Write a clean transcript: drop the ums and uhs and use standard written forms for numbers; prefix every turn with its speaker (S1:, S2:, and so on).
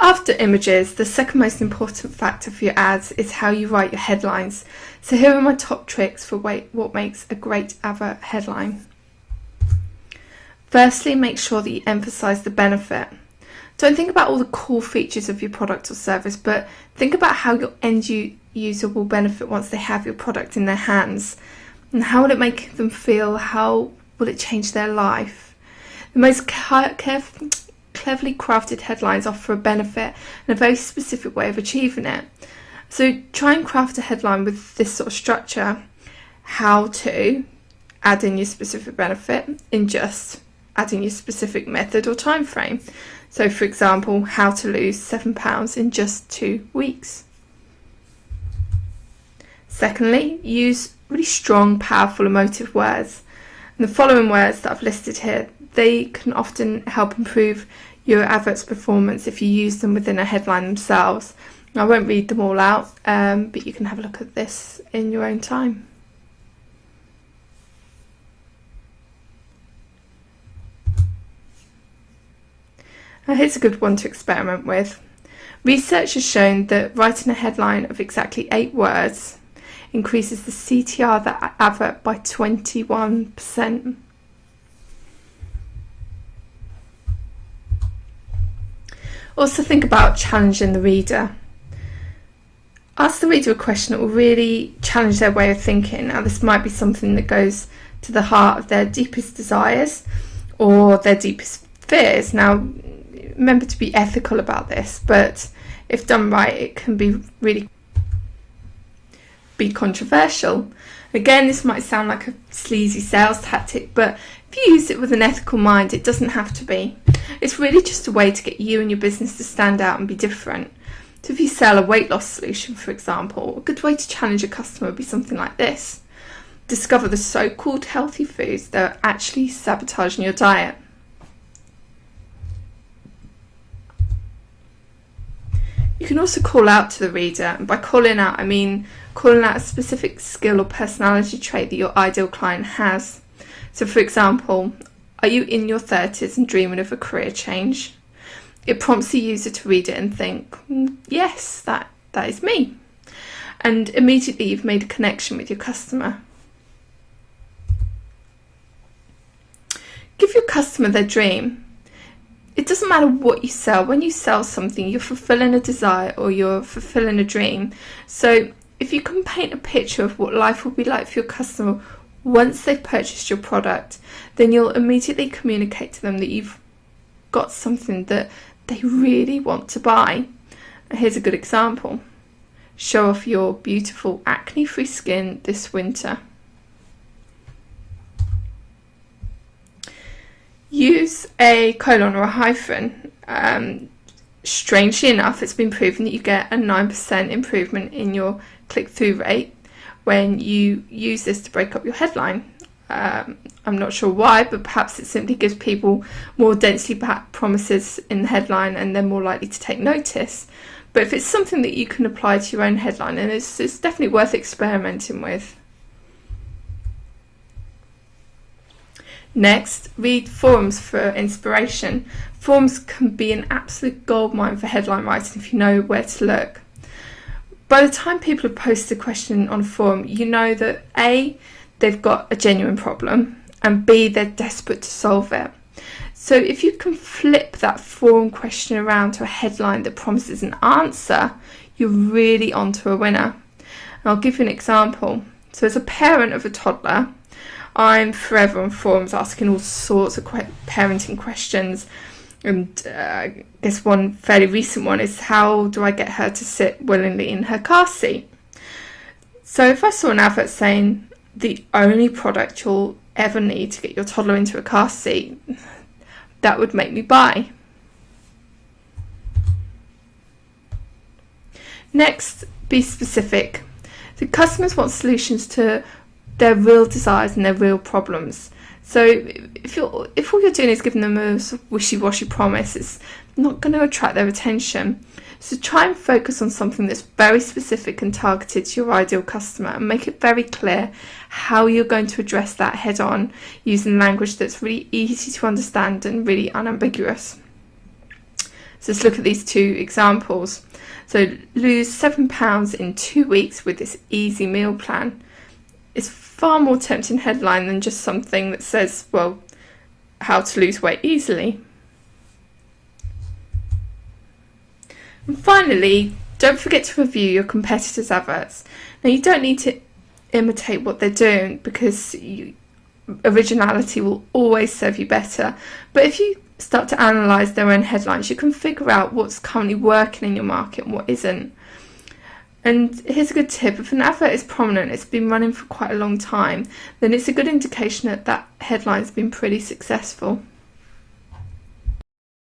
S1: After images, the second most important factor for your ads is how you write your headlines. So here are my top tricks for what makes a great advert headline. Firstly, make sure that you emphasize the benefit. Don't think about all the cool features of your product or service, but think about how your end user will benefit once they have your product in their hands. And how will it make them feel? How will it change their life? The most cleverly crafted headlines offer a benefit and a very specific way of achieving it. So try and craft a headline with this sort of structure. How to, add in your specific benefit, in just, add in your specific method or time frame. So for example, how to lose 7 pounds in just 2 weeks. Secondly, use really strong, powerful, emotive words. And the following words that I've listed here, they can often help improve your advert's performance if you use them within a headline themselves. I won't read them all out, but you can have a look at this in your own time. Now here's a good one to experiment with. Research has shown that writing a headline of exactly 8 words increases the CTR of that advert by 21%. Also think about challenging the reader. Ask the reader a question that will really challenge their way of thinking. Now this might be something that goes to the heart of their deepest desires or their deepest fears. Now remember to be ethical about this, but if done right it can be really controversial. Again, this might sound like a sleazy sales tactic, but if you use it with an ethical mind, it doesn't have to be. It's really just a way to get you and your business to stand out and be different. So if you sell a weight loss solution, for example, a good way to challenge a customer would be something like this. Discover the so-called healthy foods that are actually sabotaging your diet. You can also call out to the reader, and by calling out I mean calling out a specific skill or personality trait that your ideal client has. So for example, are you in your 30s and dreaming of a career change? It prompts the user to read it and think, yes, that is me. And immediately you've made a connection with your customer. Give your customer their dream. It doesn't matter what you sell. When you sell something, you're fulfilling a desire or you're fulfilling a dream. So if you can paint a picture of what life will be like for your customer once they've purchased your product, then you'll immediately communicate to them that you've got something that they really want to buy. Here's a good example. Show off your beautiful acne-free skin this winter. Use a colon or a hyphen. Strangely enough, it's been proven that you get a 9% improvement in your click-through rate when you use this to break up your headline. I'm not sure why, but perhaps it simply gives people more densely packed promises in the headline and they're more likely to take notice. But if it's something that you can apply to your own headline, then it's definitely worth experimenting with. Next, read forums for inspiration. Forums can be an absolute goldmine for headline writing if you know where to look. By the time people have posted a question on a forum, you know that A, they've got a genuine problem, and B, they're desperate to solve it. So if you can flip that forum question around to a headline that promises an answer, you're really onto a winner. And I'll give you an example. So as a parent of a toddler, I'm forever on forums asking all sorts of parenting questions, and I guess one fairly recent one is, how do I get her to sit willingly in her car seat? So if I saw an advert saying the only product you'll ever need to get your toddler into a car seat, that would make me buy. Next, be specific. The customers want solutions to their real desires and their real problems. So if all you're doing is giving them a sort of wishy-washy promise, it's not going to attract their attention. So try and focus on something that's very specific and targeted to your ideal customer, and make it very clear how you're going to address that head on, using language that's really easy to understand and really unambiguous. So let's look at these two examples. So lose £7 in 2 weeks with this easy meal plan. It's far more tempting headline than just something that says, well, how to lose weight easily. And finally, don't forget to review your competitors' adverts. Now, you don't need to imitate what they're doing, because originality will always serve you better. But if you start to analyse their own headlines, you can figure out what's currently working in your market and what isn't. And here's a good tip: if an advert is prominent, it's been running for quite a long time, then it's a good indication that that headline's been pretty successful.